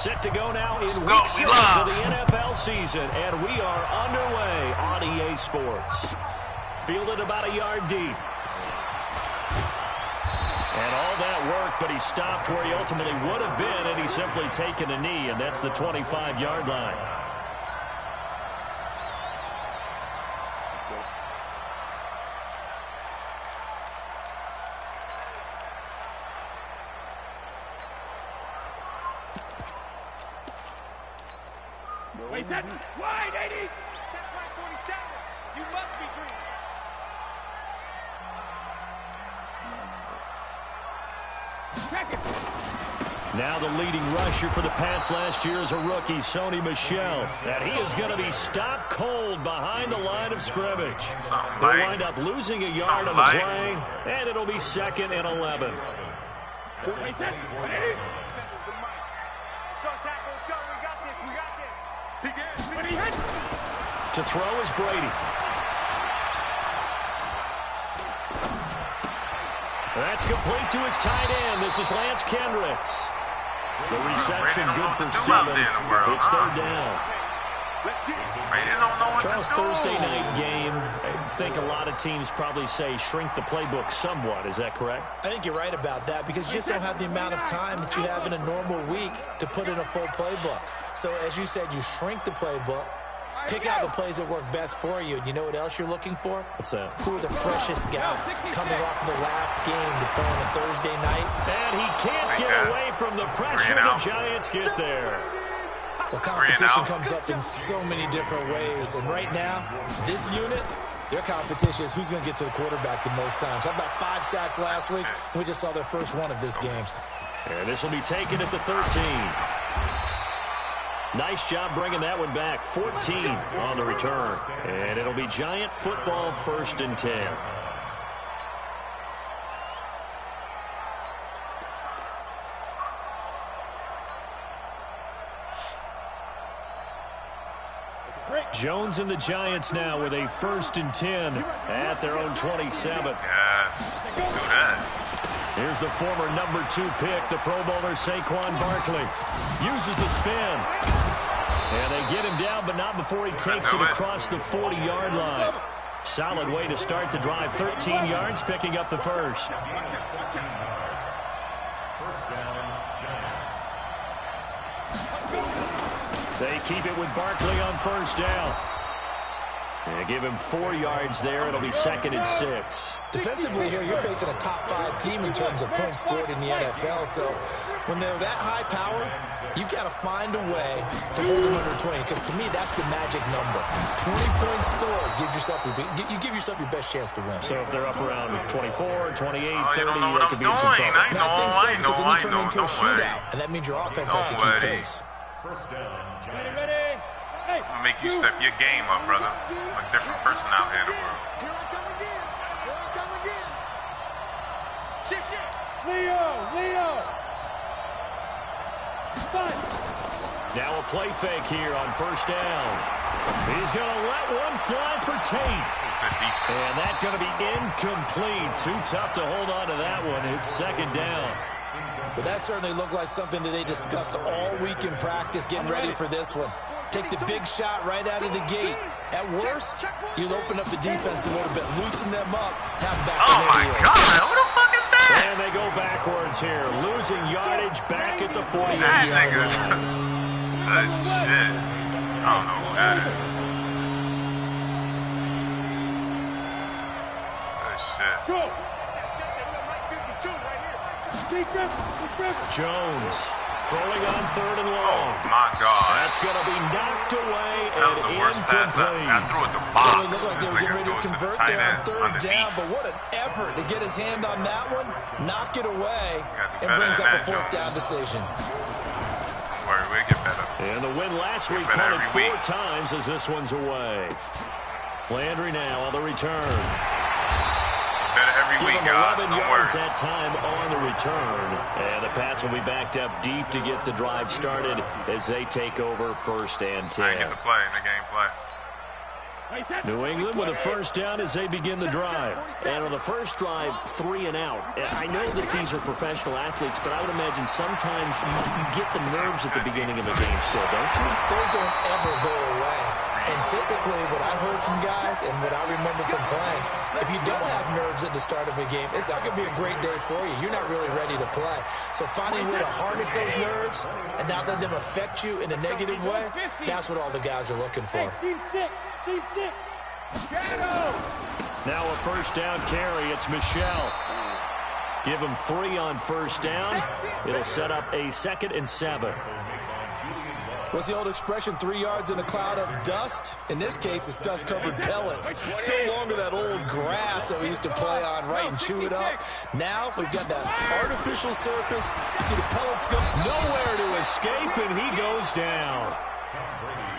Set to go now in week 6 of the NFL season, and we are underway on EA Sports. Fielded about a yard deep. And all that work, but he stopped where he ultimately would have been, and he's simply taken a knee, and that's the 25-yard line. Wait, that wide 80. Set flag 47. You must be dreaming. Now the leading rusher for the Pats last year is a rookie, Sony Michel. And he is going to be stopped cold behind the line of scrimmage. They'll wind up losing a yard on the play, and it'll be 2nd and 11. Wait, that 80. To throw is Brady. That's complete to his tight end. This is Lance Kendricks. The reception good for 7. It's 3rd down. Charles, Thursday night game. I think a lot of teams probably say shrink the playbook somewhat. Is that correct? I think you're right about that because you just don't have the amount of time that you have in a normal week to put in a full playbook. So as you said, you shrink the playbook, pick out the plays that work best for you. And you know what else you're looking for? What's that? Who are the freshest guys coming off the last game to play on a Thursday night? And he can't get away from the pressure. The Giants get there. Well, competition comes up in so many different ways. And right now, this unit, their competition is who's going to get to the quarterback the most times. How about 5 sacks last week? We just saw their first one of this game. And this will be taken at the 13. Nice job bringing that one back. 14 on the return. And it'll be Giant football, 1st and 10. Jones and the Giants now with a 1st and 10 at their own 27. Yeah, do that. Here's the former number 2 pick, the Pro Bowler Saquon Barkley. Uses the spin. And they get him down, but not before he takes it across the 40-yard line. Solid way to start the drive. 13 yards, picking up the first. They keep it with Barkley on 1st down. They give him 4 yards there. It'll be 2nd and 6. Defensively here, you're facing a top 5 team in terms of points scored in the NFL. So when they're that high powered, you've got to find a way to hold them under 20. Because to me, that's the magic number. 20 points scored gives yourself you give yourself your best chance to win. So if they're up around 24, 28, 30, they could be in some trouble. I think so, because then you turn it into a shootout. And that means your offense has to keep pace. Ready? Hey, I'm gonna make you step your game up, brother. I'm a different person out here in the world. Here I come again. Here I come again. Shift. Leo. Fight. Now a play fake here on 1st down. He's going to let one fly for Tate. And that's going to be incomplete. Too tough to hold on to that one. It's 2nd down. Well, that certainly looked like something that they discussed all week in practice, getting ready for this one. Take the big shot right out of the gate. At worst, you'll open up the defense a little bit, loosen them up, have back Oh, my God. Who the fuck is that? And they go backwards here, losing yardage back at the 48-yard That nigga's line. good shit. I don't know who that is. Good shit. Jones throwing on 3rd and long. Oh, my God. That's going to be knocked away That was the and worst pass. incomplete. I threw it to So Fox. it looked like they were getting ready to convert there on 3rd down, but what an effort to get his hand on that one, knock it away, and brings up a 4th down decision. We'll get better. And the win last week punted 4 times as this one's away. Landry now on the return. Better every week, guys. 11 Don't yards worry. that time on the return. And the Pats will be backed up deep to get the drive started as they take over 1st and 10. I didn't get the play in the game play. New England with a first down as they begin the drive. And on the first drive, 3 and out. I know that these are professional athletes, but I would imagine sometimes you get the nerves at the beginning of a game still, don't you? Those don't ever go away. And typically what I've heard from guys and what I remember from playing, if you don't have nerves at the start of a game, it's not going to be a great day for you. You're not really ready to play. So finding a way to harness those nerves and not let them affect you in a negative way, that's what all the guys are looking for. Now a first down carry. It's Michelle. Give him 3 on first down. It'll set up a 2nd and 7. What's the old expression, 3 yards in a cloud of dust? In this case, it's dust-covered pellets. It's no longer that old grass that we used to play on, right, and chew it up. Now we've got that artificial surface. You see the pellets go. Nowhere to escape, and he goes down.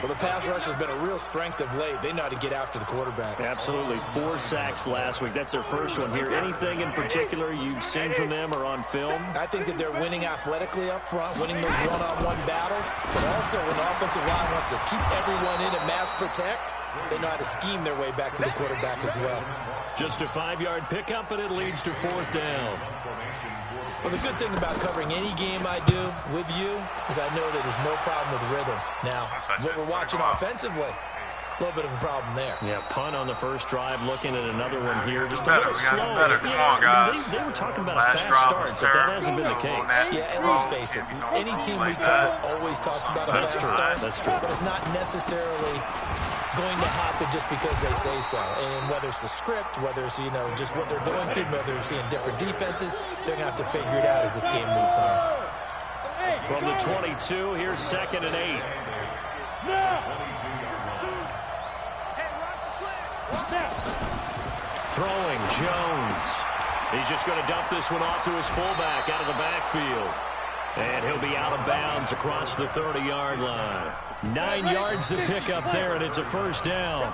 Well, the pass rush has been a real strength of late. They know how to get after the quarterback. Absolutely. 4 sacks last week. That's their first one here. Anything in particular you've seen from them or on film? I think that they're winning athletically up front, winning those one-on-one battles, but also when the offensive line wants to keep everyone in and mass protect, they know how to scheme their way back to the quarterback as well. Just a 5-yard pickup, and it leads to 4th down. Well, the good thing about covering any game I do with you is I know that there's no problem with rhythm. Now, what we're watching offensively, a little bit of a problem there. Yeah, punt on the first drive, looking at another one here. Just a little slow. Come on, guys. They were talking about a fast start, but that hasn't been the case. Yeah, and let's face it, any team we cover always talks about a fast start. That's true. But it's not necessarily going to happen just because they say so. And whether it's the script, whether it's, just what they're going through, whether they're seeing different defenses, they're going to have to figure it out as this game moves on. From the 22, here's 2nd and 8. Throwing, Jones. He's just going to dump this one off to his fullback out of the backfield. And he'll be out of bounds across the 30-yard line. 9 yards to pick up there, and it's a first down.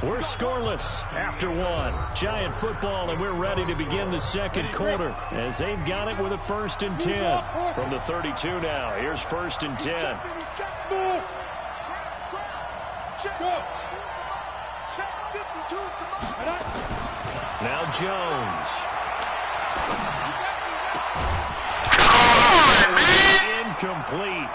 We're scoreless after 1. Giant football, and we're ready to begin the second quarter as they've got it with a 1st and 10. From the 32 now, here's 1st and 10. Now Jones. Incomplete.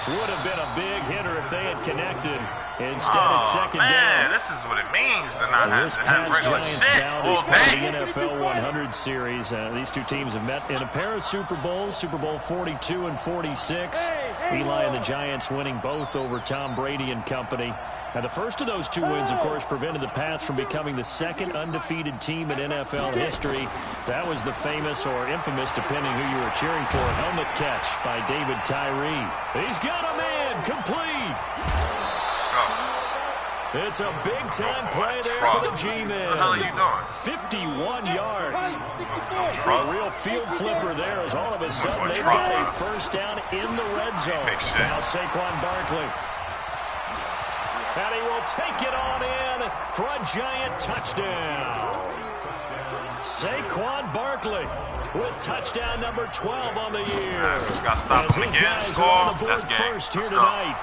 Would have been a big hitter if they had connected. Instead, it's 2nd down. This is what it means to not have to have regular shit all part of the NFL 100 series. These two teams have met in a pair of Super Bowls, Super Bowl 42 and 46. Eli and the Giants winning both over Tom Brady and company. And the first of those 2 wins, of course, prevented the Pats from becoming the 2nd undefeated team in NFL history. That was the famous or infamous, depending who you were cheering for, helmet catch by David Tyree. He's got a man complete. It's a big-time play there for the G-men. What the hell are you doing? 51 yards. A real field flipper there as all of a sudden they've got a first down in the red zone. Now Saquon Barkley. And he will take it on in for a giant touchdown. Saquon Barkley with touchdown number 12 on the year. Got to stop him again. Score. That's game. First here tonight.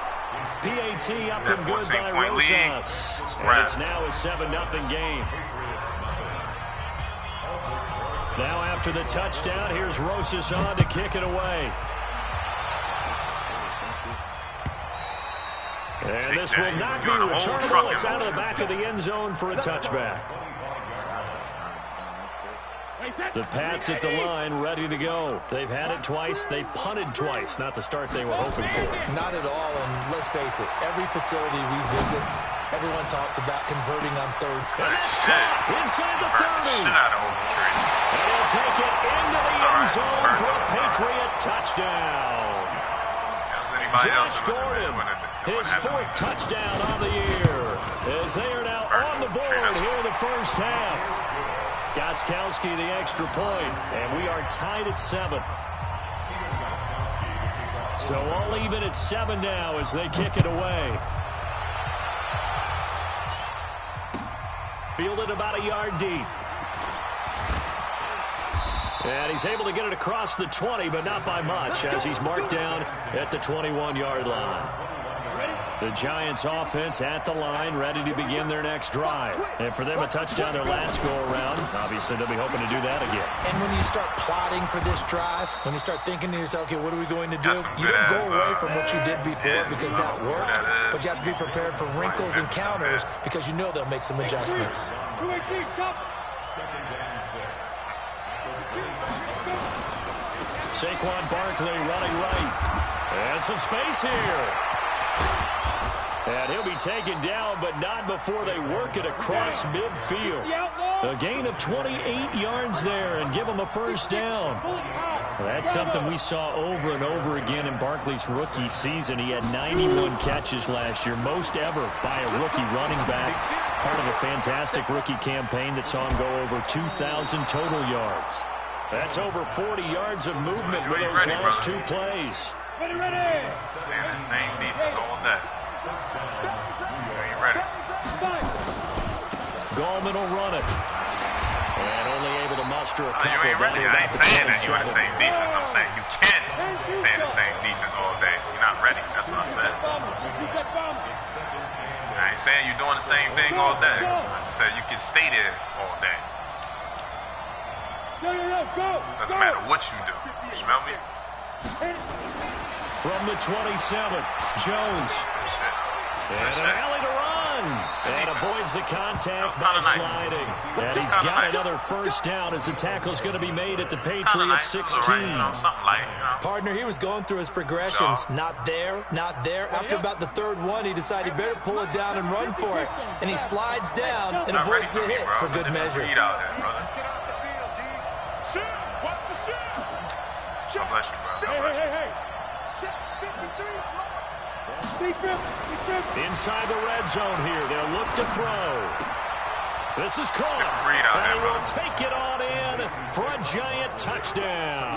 PAT up and good by Rosas. And it's now a 7-0 game. Now after the touchdown, here's Rosas on to kick it away. And this will not be returnable. It's out of the back of the end zone for a touchback. The Pats at the line, ready to go. They've had it twice. They've punted twice. Not the start they were hoping for. Not at all, and let's face it, every facility we visit, everyone talks about converting on third. And that's caught inside the 30. And he'll take it into the end zone for a Patriot touchdown. Josh Gordon, his 4th touchdown on the year, as they are now on the board here in the first half. Gostkowski the extra point, and we are tied at 7. So all even at 7 now as they kick it away. Fielded about a yard deep. And he's able to get it across the 20, but not by much, as he's marked down at the 21-yard line. The Giants offense at the line, ready to begin their next drive. And for them, a touchdown their last go-around. Obviously, they'll be hoping to do that again. And when you start plotting for this drive, when you start thinking to yourself, okay, what are we going to do? You don't go away from what you did before because that worked, but you have to be prepared for wrinkles and counters because you know they'll make some adjustments. Saquon Barkley running right. And some space here. And he'll be taken down, but not before they work it across midfield. A gain of 28 yards there and give them a first down. Well, that's something we saw over and over again in Barkley's rookie season. He had 91 catches last year, most ever by a rookie running back. Part of a fantastic rookie campaign that saw him go over 2,000 total yards. That's over 40 yards of movement with those last two plays. Staying the same defense all day. You ain't ready. Gallman will run it. And only able to muster a couple. You ain't ready. I ain't saying that you're in the same defense. I'm saying you can stay in the same defense all day. You're not ready. That's what I said. I ain't saying you're doing the same thing all day. I said you can stay there all day. Doesn't matter what you do. You smell me? From the 27, Jones. And an alley to run. And avoids the contact by sliding. And he's got another first down as the tackle's going to be made at the Patriots 16. Partner, he was going through his progressions. Not there, not there. After about the third one, he decided he better pull it down and run for it. And he slides down and avoids the hit for good measure. God bless you, bro. Inside the red zone here. They'll look to throw. This is caught. And he will take it on in for a giant touchdown.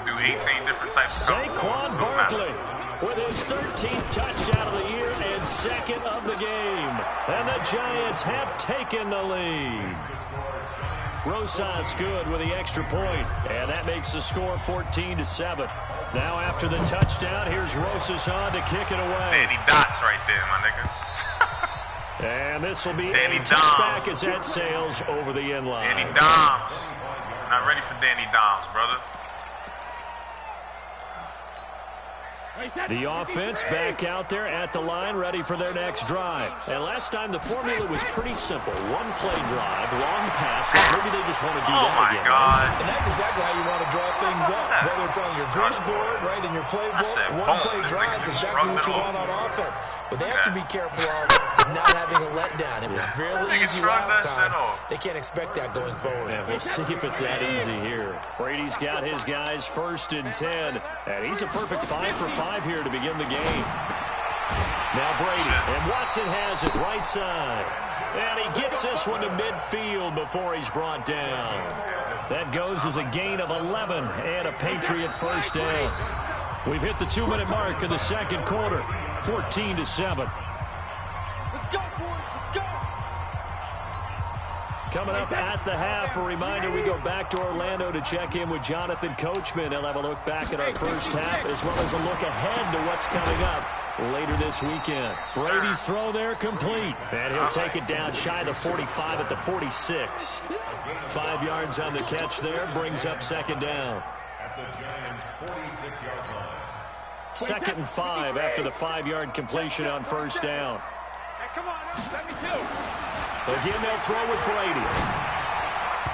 You do 18 different types of Saquon Barkley with his 13th touchdown of the year and second of the game. And the Giants have taken the lead. Rosas good with the extra point, and that makes the score 14-7. Now after the touchdown, here's Rosas on to kick it away. Danny Dots right there, my nigga. And this will be Danny a touchback as that sails over the end line. Danny Doms. Not ready for Danny Doms, brother. The offense back out there at the line, ready for their next drive. And last time, the formula was pretty simple. One-play drive, long pass. Maybe they just want to do that again. Oh, my God. Right? And that's exactly how you want to draw things up. Whether it's on your grease board, right, in your playbook, one-play drive is exactly what you want on offense. What they have to be careful of is not having a letdown. It was really easy last time. They can't expect that going forward. Yeah, we'll see if it's that easy here. Brady's got his guys 1st and 10. And he's a perfect 5 for 5 here to begin the game. Now Brady, and Watson has it right side. And he gets this one to midfield before he's brought down. That goes as a gain of 11 and a Patriot first down. We've hit the 2-minute mark of the second quarter, 14-7. Let's go, boys. Let's go. Coming up at the half, a reminder, we go back to Orlando to check in with Jonathan Coachman. He'll have a look back at our first half as well as a look ahead to what's coming up later this weekend. Brady's throw there complete. And he'll take it down shy of the 45 at the 46. 5 yards on the catch there, brings up second down. At the Giants' 46-yard line. 2nd and 5 after the 5-yard completion on first down. Hey, come on, let me do. Again, they'll throw with Brady.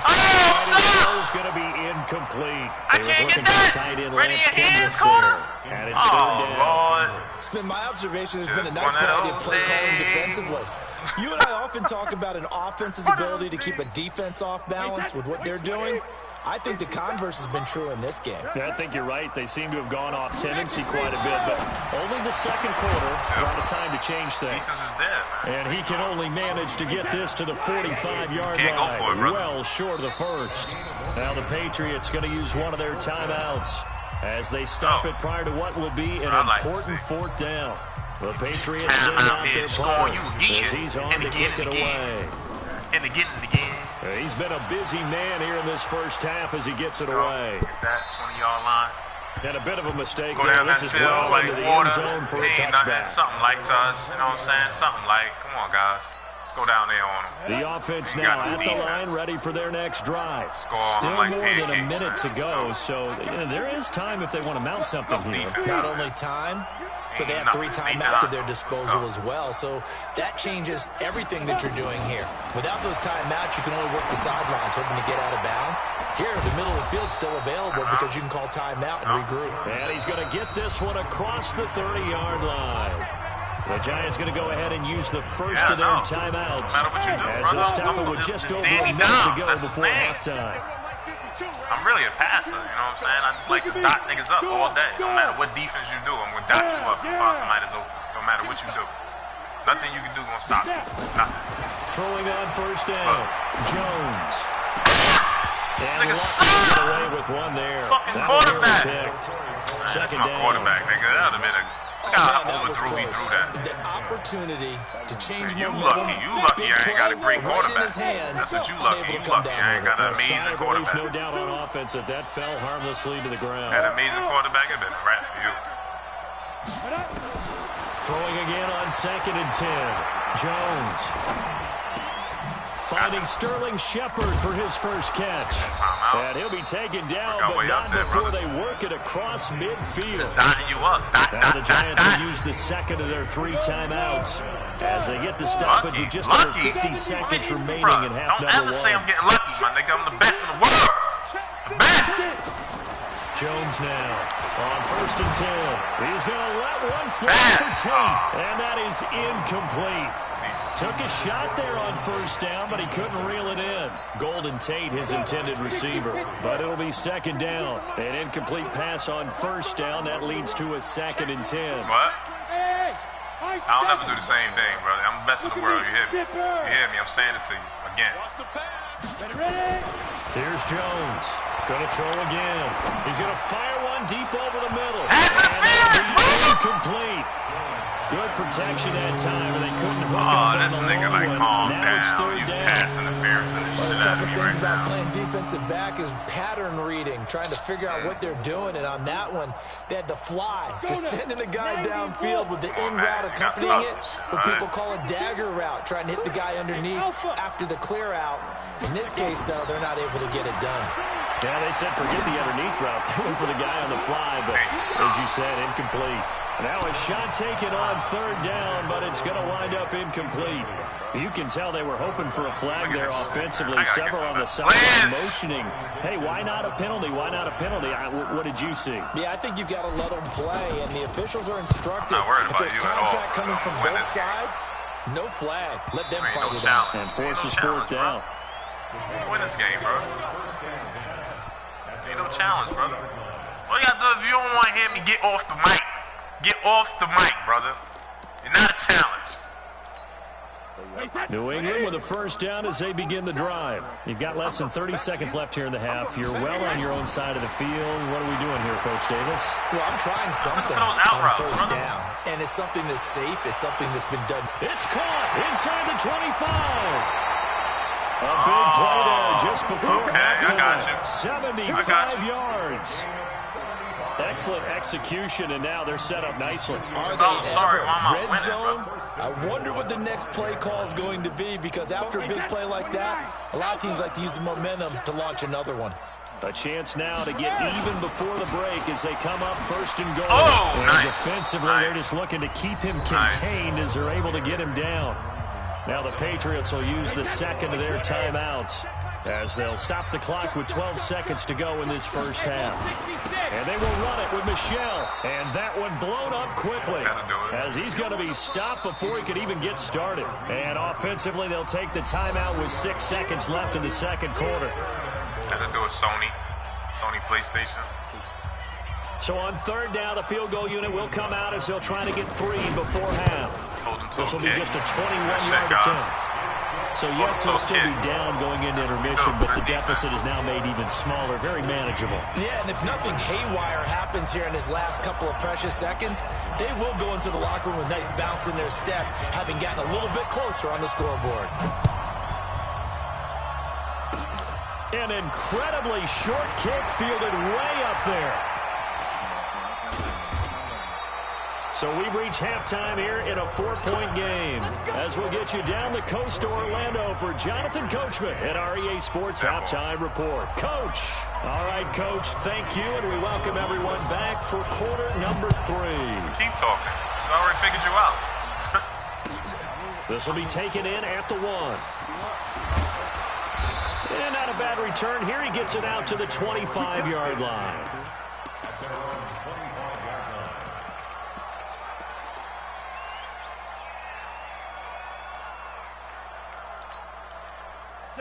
Oh, it's going to be incomplete. I can't get that. Ready your hands, corner. And it's third down. Lord. It's been my observation there's been a nice variety of play calling defensively. You and I often talk about an offense's ability to keep a defense off balance with what they're doing. I think the converse has been true in this game. Yeah, I think you're right. They seem to have gone off tendency quite a bit, but only the second quarter brought a time to change things. Defense is dead, man. And he can only manage to get this to the 45-yard line, well short of the first. Now the Patriots going to use one of their timeouts as they stop it prior to what will be an important fourth down. The Patriots send out their player as he's on to kick it away. And again. He's been a busy man here in this first half as he gets it away. Get that 20-yard line. And a bit of a mistake Go there. down that This is field well like into the water. end zone for a Ain't nothing, touchback. something like to us. You know what I'm saying? Something like. Come on, guys. Let's go down there on them. The offense Ain't now got no at the defense. line, ready for their next drive. Score Still like more than a pancakes, minute to man. go, so there is time if they want to mount something here. Not only time, but they have 3 timeouts at their disposal as well. So that changes everything that you're doing here. Without those timeouts, you can only work the sidelines, hoping to get out of bounds. Here, the middle of the field's still available because you can call timeout and regroup. And he's going to get this one across the 30-yard line. The Giants going to go ahead and use the first of their timeouts. No matter what you do, as they'll stop it with just over a minute to go before halftime. I'm really a passer, you know what I'm saying? I just like to dot niggas up all day. No matter what defense you do, I'm going to dot you up and find somebody that's open. No matter what you do. Nothing you can do going to stop you. Nothing. Throwing on first down. Jones. This And nigga Locke sucks. away with one there. Fucking That quarterback. one picked. That's Second my down. quarterback, nigga. That would have been a... Look how I overthrew me through that. The opportunity to change You momentum. lucky. You lucky I ain't got a great quarterback. Hands, That's what you unable lucky. to You come lucky down I ain't with got it. an A sigh amazing of relief, quarterback. no doubt on offense, that fell harmlessly to the ground. Had an amazing quarterback, it'd been a wrap for you. Throwing again on 2nd and 10. Jones. Finding Sterling Shepard for his first catch. Timeout. And he'll be taken down, Work our but way not up there, before brother. they work it across midfield. Just dotting you up. Dot, Now dot, the dot, Giants dot. will use the second of their 3 timeouts as they get the stoppage with just under 50 seconds remaining in half Don't number ever say I'm 1. getting lucky, my nigga. I'm the best in the world. The best. Jones now on 1st and 10. He's going to let one fly for Tate, and that is incomplete. Took a shot there on first down, but he couldn't reel it in. Golden Tate, his intended receiver. But it'll be 2nd down. An incomplete pass on first down. That leads to a 2nd and 10. What? I'll never do the same thing, brother. I'm the best in the world. You hear me? You hear me? I'm saying it to you again. Here's Jones. Going to throw again. He's going to fire one deep over the middle. Pass interference, And that'll be bro! incomplete. Good protection that time, and they couldn't hook Oh, up this on the nigga, long like, one. calm Now it's down. 3rd You down. pass interference and this One of shit the out of toughest me things right about now. playing defensive back is pattern reading, trying to figure out what they're doing. And on that one, they had the fly, just sending a guy downfield with the in route accompanying it, what people call a dagger route, trying to hit the guy underneath after the clear out. In this case, though, they're not able to get it done. Yeah, they said forget the underneath route. They went for the guy on the fly, but as you said, incomplete. Now a shot taken on 3rd down, but it's going to wind up incomplete. You can tell they were hoping for a flag there offensively. Several on the sideline motioning. Hey, why not a penalty? Why not a penalty? What did you see? Yeah, I think you've got to let them play, and the officials are instructed. I'm not worried If about there's you at all. contact coming from Win both this game. sides, no flag. Let them Ain't fight no it out. challenge. And forces Ain't no 4th challenge, down. bro. Win this game, bro. Ain't no challenge, brother. All you gotta do, if you don't want to hear me, get off the mic. Get off the mic, brother. You're not a challenge. New England with a first down as they begin the drive. You've got less than 30 seconds left here in the half. You're well on your own side of the field. What are we doing here, Coach Davis? Well, I'm trying something those out on routes, first brother. down. And it's something that's safe. It's something that's been done. It's caught inside the 25. A big play there just before Okay, I got you. halftime. 75 yards. Excellent execution, and now they're set up nicely. Are they Oh, sorry, ever? Mama, Red winning, zone? I wonder what the next play call is going to be, because after a big play like that, a lot of teams like to use the momentum to launch another one. A chance now to get even before the break as they come up 1st and goal. Oh, and nice. defensively, Nice. they're just looking to keep him Nice. contained as they're able to get him down. Now the Patriots will use the second of their timeouts as they'll stop the clock with 12 seconds to go in this first half. And they will run it with Michel. And that one blown up quickly Gotta do it. as he's going to be stopped before he could even get started. And offensively, they'll take the timeout with 6 seconds left in the second quarter. Gotta do it, Sony PlayStation. So on 3rd down, the field goal unit will come out as they'll try to get 3 before half. Hold him to This will be kick. just a That's 21-yard it, guys. attempt. So yes, they'll still be kick. down going into intermission, but the deficit is now made even smaller, very manageable. Yeah, and if nothing haywire happens here in his last couple of precious seconds, they will go into the locker room with a nice bounce in their step, having gotten a little bit closer on the scoreboard. An incredibly short kick fielded way up there. So we've reached halftime here in a 4-point game. As we'll get you down the coast to Orlando for Jonathan Coachman at our EA Sports Halftime Report. Coach. All right, Coach, thank you, and we welcome everyone back for quarter number 3. Keep talking. I already figured you out. This will be taken in at the 1. And not a bad return here. He gets it out to the 25-yard line.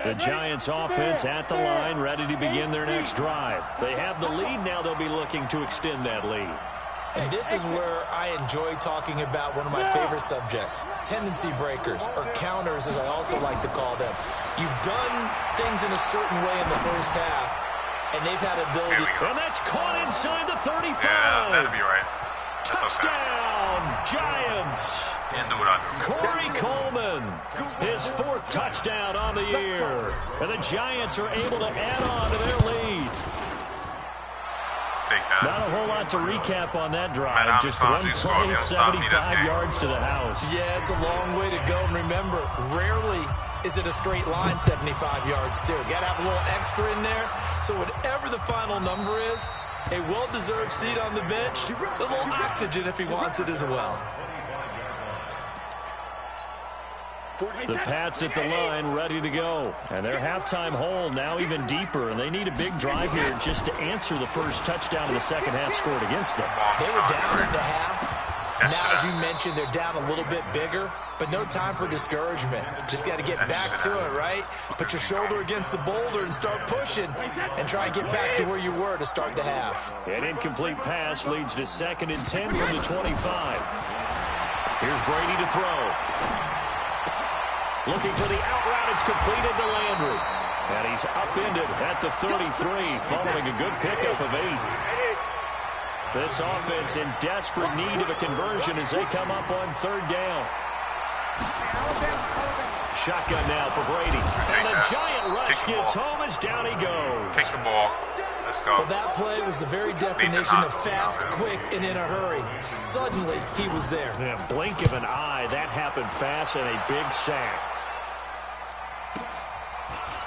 The Giants offense at the line, ready to begin their next drive. They have the lead. Now they'll be looking to extend that lead. And this is where I enjoy talking about one of my favorite subjects, tendency breakers, or counters as I also like to call them. You've done things in a certain way in the first half, and they've had ability. And that's caught inside the 35. Yeah, that'll be right. Touchdown, Giants. Can't do what I do. Corey Coleman, his 4th touchdown on the year. And the Giants are able to add on to their lead. Take that. Not a whole lot to recap on that drive. Just one play, 75 yards to the house. Yeah, it's a long way to go. And remember, rarely is it a straight line 75 yards, too. Got to have a little extra in there. So whatever the final number is, a well-deserved seat on the bench, a little oxygen if he wants it as well. The Pats at the line ready to go. And their halftime hole now even deeper. And they need a big drive here just to answer the first touchdown of the second half scored against them. They were down in the half. Now, as you mentioned, they're down a little bit bigger. But no time for discouragement. Just got to get back to it, right? Put your shoulder against the boulder and start pushing. And try and get back to where you were to start the half. An incomplete pass leads to 2nd and 10 from the 25. Here's Brady to throw. Looking for the out route. It's completed to Landry. And he's upended at the 33, following a good pickup of 8. This offense in desperate need of a conversion as they come up on 3rd down. Shotgun now for Brady. And the giant rush gets home as down he goes. Take the ball. Let's go. Well, that play was the very definition of fast, quick, and in a hurry. Suddenly, he was there. Yeah, blink of an eye. That happened fast and a big sack.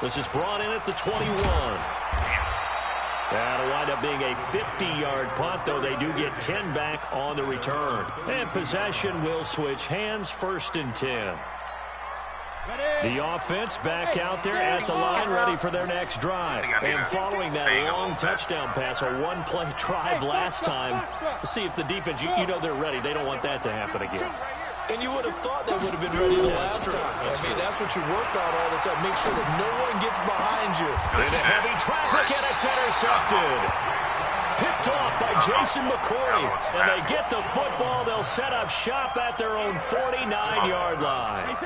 This is brought in at the 21. That'll wind up being a 50-yard punt, though they do get 10 back on the return. And possession will switch hands, 1st and 10. The offense back out there at the line, ready for their next drive. And following that long touchdown pass, a one-play drive last time, to see if the defense, you know they're ready. They don't want that to happen again. And you would have thought they would have been ready the last time. I mean, that's what you work on all the time. Make sure that no one gets behind you. Into heavy traffic, and it's intercepted. Picked off by Jason McCourty. And they get the football. They'll set up shop at their own 49-yard line.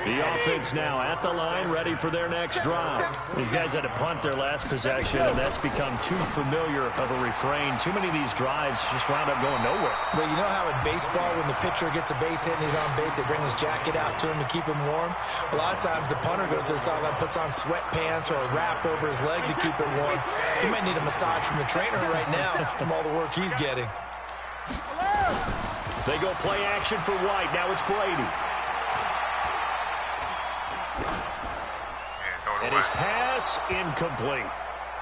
The offense now at the line, ready for their next drive. These guys had to punt their last possession, and that's become too familiar of a refrain. Too many of these drives just wound up going nowhere. But you know how in baseball, when the pitcher gets a base hit and he's on base, they bring his jacket out to him to keep him warm? A lot of times the punter goes to the sideline, puts on sweatpants or a wrap over his leg to keep it warm. He might need a massage from the trainer right now from all the work he's getting. They go play action for White. Now it's Brady. And his pass incomplete.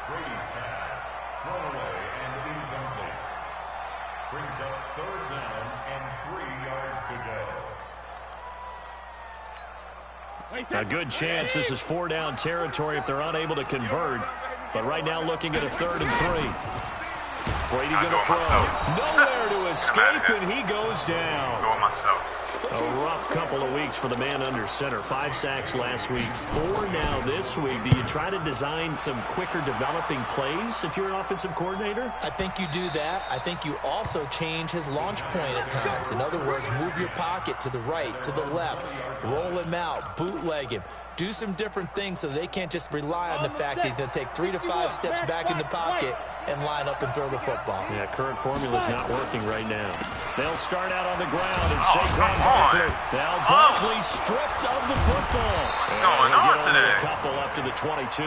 Brady's pass, thrown away and incomplete. Brings up 3rd down and 3 yards to go. A good chance this is 4-down territory if they're unable to convert. But right now looking at a 3rd and 3. Brady going to throw. Nowhere to escape, and he goes down. Go myself. A rough couple of weeks for the man under center. 5 sacks last week, 4 now this week. Do you try to design some quicker developing plays if you're an offensive coordinator? I think you do that. I think you also change his launch point at times. In other words, move your pocket to the right, to the left, roll him out, bootleg him. Do some different things so they can't just rely on the fact that he's going to take 3 to 5 steps back in the pocket and line up and throw the football. Yeah, current formula's not working right now. They'll start out on the ground and Cfm Barkley. Now Barkley stripped of the football. What's going on today? A couple up to the 22.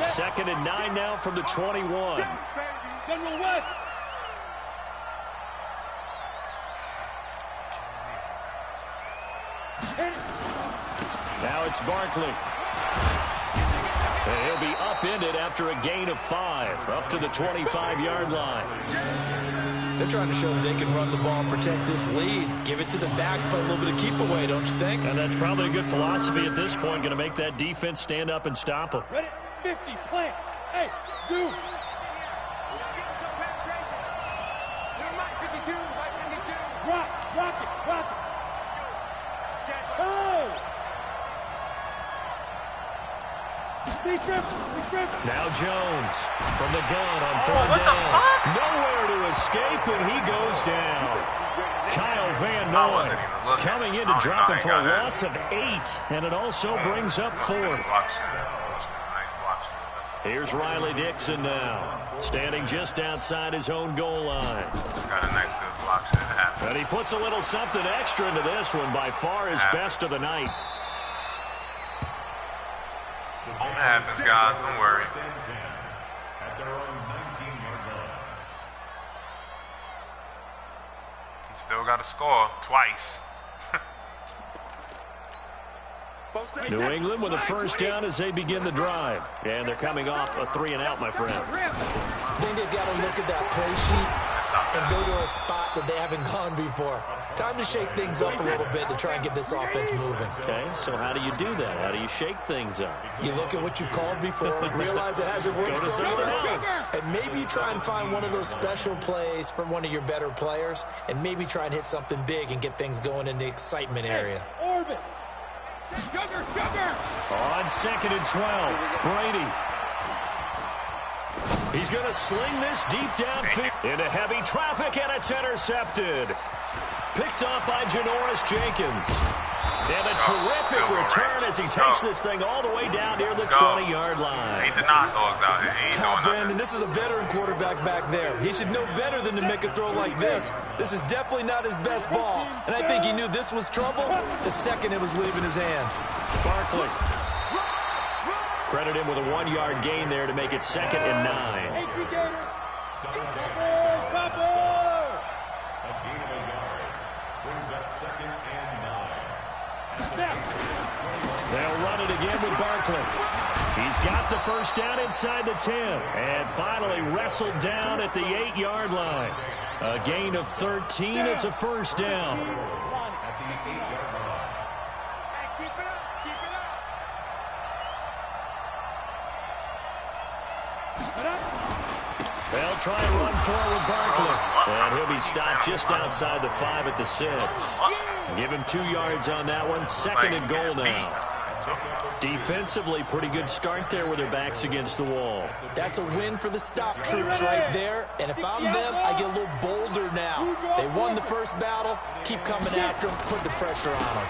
2nd and 9 now from the 21. General West. Now it's Barkley. And he'll be upended after a gain of 5, up to the 25-yard line. They're trying to show that they can run the ball and protect this lead. Give it to the backs, play a little bit of keep away, don't you think? And that's probably a good philosophy at this point, going to make that defense stand up and stop them. Ready? 50, plant. Hey, zoom. Rock it. Oh! Now Jones from the gun on third down. Nowhere to escape, and he goes down. Kyle Van Noy coming in to drop him for a loss of 8, and it also brings up 4th. Here's Riley Dixon now, standing just outside his own goal line. Got a nice good block shit to happen. And he puts a little something extra into this one, by far his best of the night. It happens, guys. Don't worry. At their own 19-yard line. He still got to score twice. New England with a first down as they begin the drive. And they're coming off a 3-and-out, my friend. I think they've got to look at that play sheet and go to a spot that they haven't gone before. Time to shake things up a little bit to try and get this offense moving. Okay, so how do you do that? How do you shake things up? You look at what you've called before, realize it hasn't worked somewhere else, and maybe you try and find one of those special plays from one of your better players, and maybe try and hit something big and get things going in the excitement area. Orbit. Sugar. On 2nd and 12, Brady. He's going to sling this deep downfield into heavy traffic, and it's intercepted. Picked off by Janoris Jenkins. And a terrific return as he takes this thing all the way down near the 20-yard line. He did not dogs out here. He ain't doing Brandon, nothing. this is a veteran quarterback back there. He should know better than to make a throw like this. This is definitely not his best ball. And I think he knew this was trouble the second it was leaving his hand. Barkley. Credit him with a 1-yard gain there to make it 2nd and 9. A gain of a yard brings up 2nd and 9. They'll run it again with Barkley. He's got the first down inside the 10. And finally wrestled down at the 8-yard line. A gain of 13. It's a first down. At the 8-yard line. Keep it up. They'll try and run forward with Barkley. And he'll be stopped just outside the 5 at the 6. Give him 2 yards on that one. 2nd and goal now. Defensively, pretty good start there with their backs against the wall. That's a win for the stop troops right there. And if I'm them, I get a little bolder now. They won the first battle. Keep coming after them. Put the pressure on them.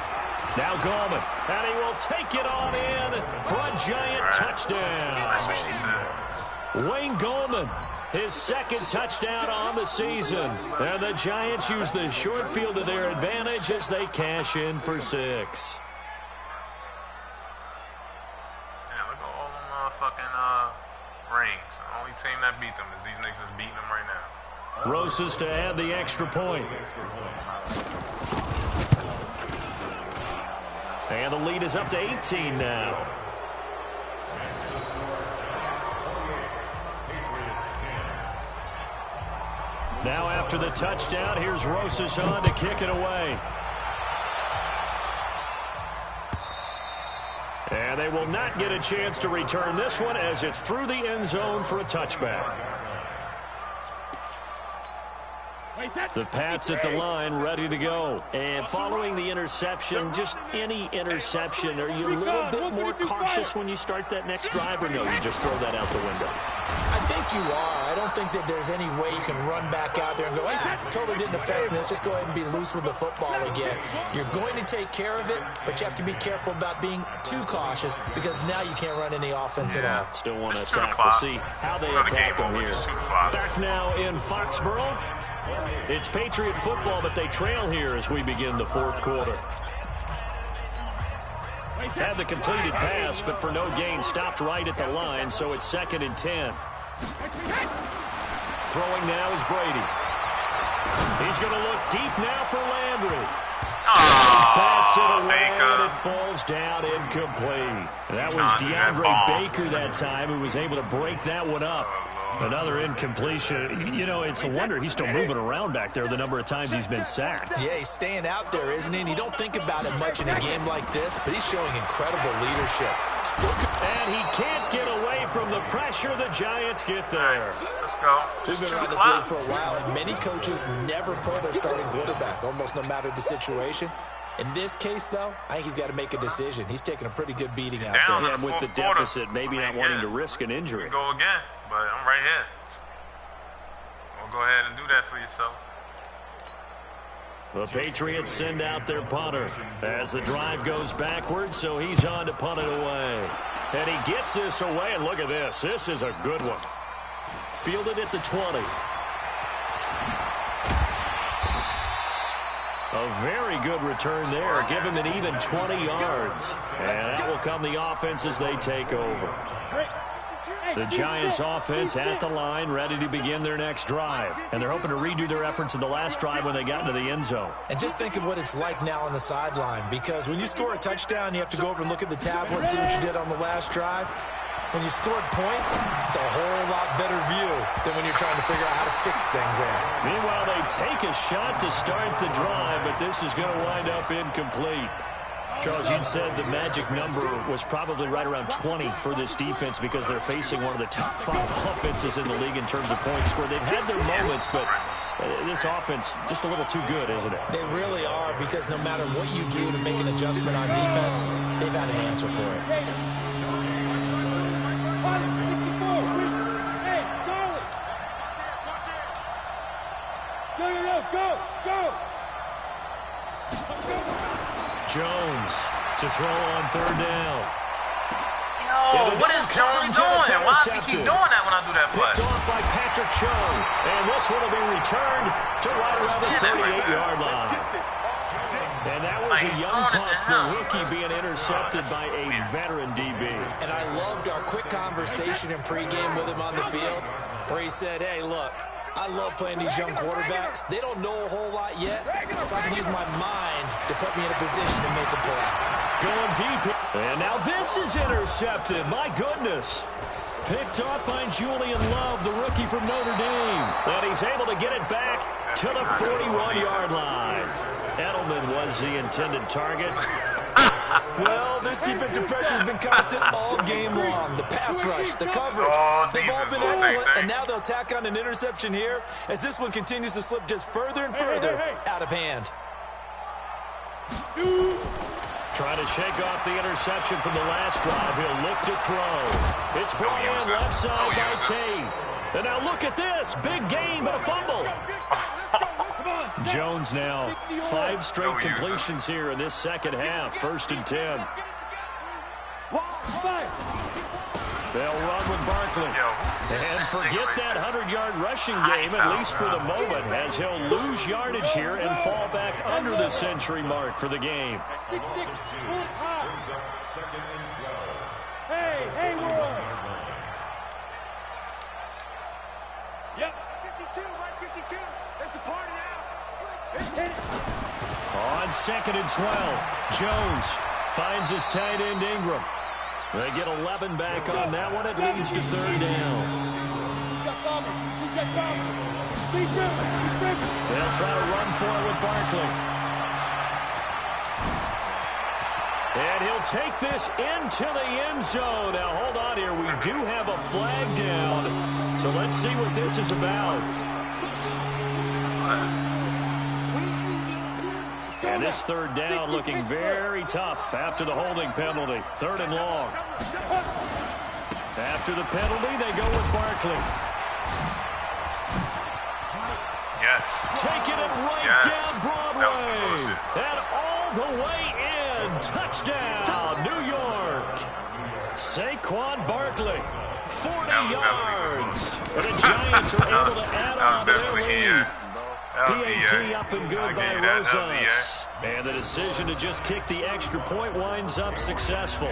Now Gallman. And he will take it on in for a giant touchdown. That's what she said. Wayne Gallman, his 2nd touchdown on the season. And the Giants use the short field to their advantage as they cash in for 6. Rings. The only team that beat them is these niggas is beating them right now. Rosas to add the extra point. And the lead is up to 18 now. Now after the touchdown, here's Rosas on to kick it away. And they will not get a chance to return this one as it's through the end zone for a touchback. The Pats at the line, ready to go. And following the interception, just any interception, are you a little bit more cautious when you start that next drive, or no, you just throw that out the window? I think you are. I don't think that there's any way you can run back out there and go, totally didn't affect me. Let's just go ahead and be loose with the football again. You're going to take care of it, but you have to be careful about being too cautious because now you can't run any offense at all. Still want to attack. We'll see how they attack them here. Back now in Foxborough. It's Patriot football, but they trail here as we begin the 4th quarter. Had the completed pass, but for no gain, stopped right at the line, so it's 2nd and 10. Throwing now is Brady. He's going to look deep now for Landry. Bats it away, Baker. and it falls down incomplete. That was DeAndre Baker that time who was able to break that one up. Another incompletion. You know, it's a wonder he's still moving around back there the number of times he's been sacked. Yeah, he's staying out there, isn't he? And you don't think about it much in a game like this, but he's showing incredible leadership. And he can't get away from the pressure. The Giants get there. Let's go. We've been around this league for a while, and many coaches never pull their starting quarterback, almost no matter the situation. In this case, though, I think he's got to make a decision. He's taking a pretty good beating out there. Yeah, with the deficit, maybe not wanting to risk an injury. Go again, but I'm right here. Well, go ahead and do that for yourself. The Patriots send out their punter as the drive goes backwards, so he's on to punt it away. And he gets this away, and look at this. This is a good one. Fielded at the 20. A very good return there. Give him an even 20 yards. And that will come the offense as they take over. The Giants offense at the line, ready to begin their next drive. And they're hoping to redo their efforts in the last drive when they got into the end zone. And just think of what it's like now on the sideline, because when you score a touchdown, you have to go over and look at the tablet and see what you did on the last drive. When you scored points, it's a whole lot better view than when you're trying to figure out how to fix things there. Meanwhile, they take a shot to start the drive, but this is going to wind up incomplete. Charles, you'd said the magic number was probably right around 20 for this defense because they're facing one of the top 5 offenses in the league in terms of points scored. They've had their moments, but this offense just a little too good, isn't it? They really are, because no matter what you do to make an adjustment on defense, they've had an answer for it. Go! Jones to throw on third down. Yo, what is Jones doing? Why does he keep doing that when I do that play? Picked off by Patrick Chung. And this one will be returned to right around the 38-yard line. And that was a young pup, the rookie being intercepted by a veteran DB. And I loved our quick conversation in pregame with him on the field where he said, hey, look, I love playing these young quarterbacks. They don't know a whole lot yet, so I can use my mind to put me in a position to make a play. Going deep. And now this is intercepted. My goodness. Picked off by Julian Love, the rookie from Notre Dame. And he's able to get it back to the 41-yard line. Edelman was the intended target. Well, this defensive pressure has been constant all game long. The pass rush, the coverage, they've all been excellent, and now they'll tack on an interception here as this one continues to slip just further and further out of hand. Trying to shake off the interception from the last drive. He'll look to throw. It's brought in left side by Tate. And now look at this. Big gain, but a fumble. Jones now 5 straight completions here in this second half. 1st and 10. They'll run with Barkley. And forget that 100-yard rushing game, at least for the moment, as he'll lose yardage here and fall back under the century mark for the game. Hey, Will. Yep. 52, right 52. It's a party now. On 2nd and 12, Jones finds his tight end Ingram. They get 11 back on that one. It leads to 3rd down. They'll try to run for it with Barkley. And he'll take this into the end zone. Now, hold on here. We do have a flag down. So let's see what this is about. And this 3rd down looking very tough after the holding penalty. 3rd and long. After the penalty, they go with Barkley. Yes. Taking it right down Broadway. And all the way in. Touchdown, New York. Saquon Barkley, 40 yards. And the Giants are able to add on to their lead. PAT up and good by Rosas. And the decision to just kick the extra point winds up successful.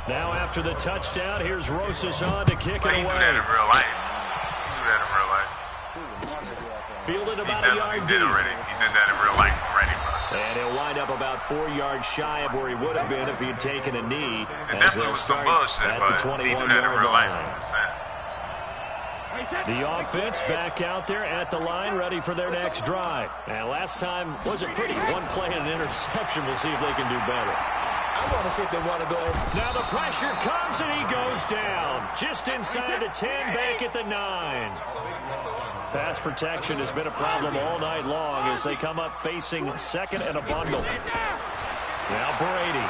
Now after the touchdown, here's Rosas on to kick it away. You do that in real life. You do that in real life. Fielded about a yard deep. He did that in real life already, bro. And he'll wind up about 4 yards shy of where he would have been if he had taken a knee. It As definitely they'll was some start bullshit, at but the he do that in 21-yard real life. line. I'm saying. The offense back out there at the line, ready for their next drive. And last time wasn't pretty. One play and an interception. We'll see if they can do better. I want to see if they want to go ahead. Now the pressure comes and he goes down. Just inside the 10, back at the 9. Pass protection has been a problem all night long as they come up facing second and a bundle. Now Brady.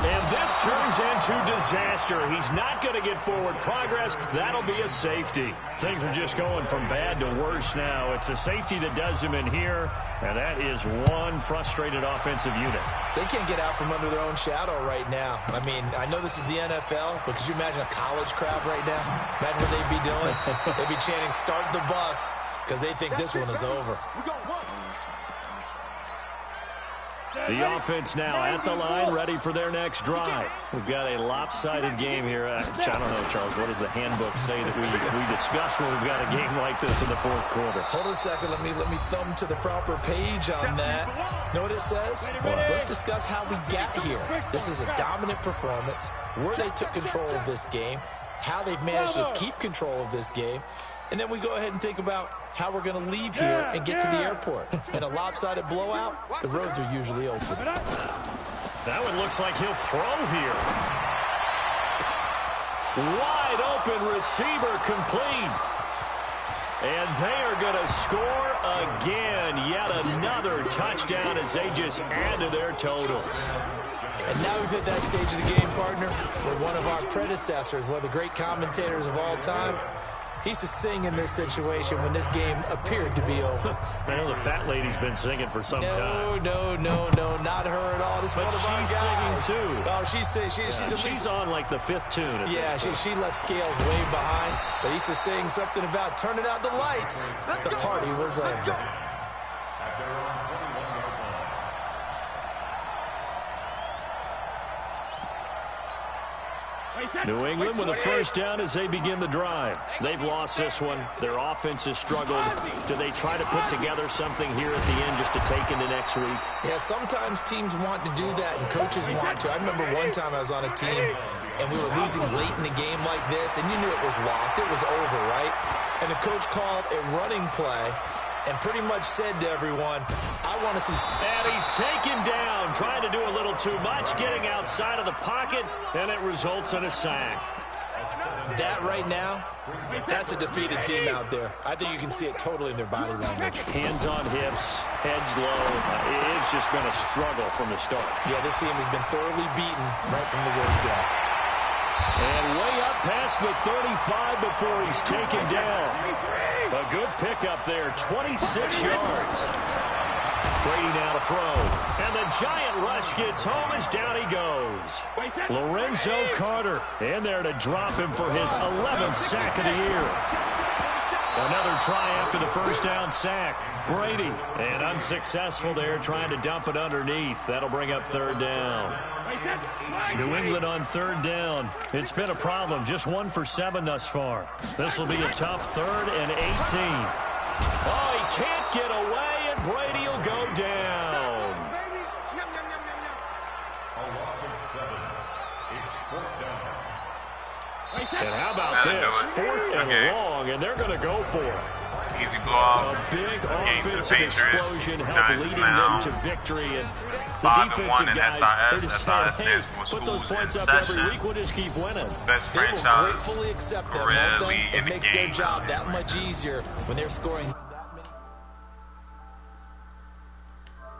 And this turns into disaster. He's not going to get forward progress. That'll be a safety. Things are just going from bad to worse now. It's a safety that does him in here, and that is one frustrated offensive unit. They can't get out from under their own shadow right now. I mean, I know this is the NFL, but could you imagine a college crowd right now? Imagine what they'd be doing. They'd be chanting, "Start the bus," because they think this one is over. The offense now at the line, ready for their next drive. We've got a lopsided game here. I don't know, Charles, what does the handbook say that we discuss when we've got a game like this in the fourth quarter? Hold on a second. Let me thumb to the proper page on that. Know what it says? Let's discuss how we got here. This is a dominant performance, where they took control of this game, how they've managed to keep control of this game, and then we go ahead and think about how we're going to leave here and get to the airport. In a lopsided blowout, the roads are usually open. That one looks like he'll throw here. Wide open receiver complete. And they are going to score again. Yet another touchdown as they just add to their totals. And now we've hit that stage of the game, partner, where one of our predecessors, one of the great commentators of all time, he used to sing in this situation when this game appeared to be over. I know the fat lady's been singing for some time. No, not her at all. This but one of our she's guys. singing too. Oh, she's on like the 5th tune. Yeah, she left Scales way behind. But he used to sing something about turning out the lights. The party was over. New England with a first down as they begin the drive. They've lost this one. Their offense has struggled. Do they try to put together something here at the end just to take into next week? Yeah, sometimes teams want to do that and coaches want to. I remember one time I was on a team and we were losing late in the game like this, and you knew it was lost. It was over, right? And the coach called a running play and pretty much said to everyone, I want to see... And he's taken down, trying to do a little too much, getting outside of the pocket, and it results in a sack. That right now, that's a defeated team out there. I think you can see it totally in their body language. Hands on hips, heads low. It's just been a struggle from the start. Yeah, this team has been thoroughly beaten right from the word go. And way up past the 35 before he's taken down. A good pickup there, 26 yards. Brady now to throw. And the giant rush gets home as down he goes. Lorenzo Carter in there to drop him for his 11th sack of the year. Another try after the first down sack. Brady, and unsuccessful there, trying to dump it underneath. That'll bring up third down. New England on third down. It's been a problem. Just 1 for 7 thus far. This will be a tough 3rd and 18. Oh, he can't get away, and Brady will go down. A loss of 7. It's 4th down. And how about this? 4th and long, and they're going to go for it. Easy blowout. A big offensive Patriots. explosion helped leading them to victory. And the 5-1 defensive in guys are just saying, hey, put those points up every week, we'll just keep winning. Best They will franchise gratefully accept them, really won't they? in It the makes game. their job that much easier when they're scoring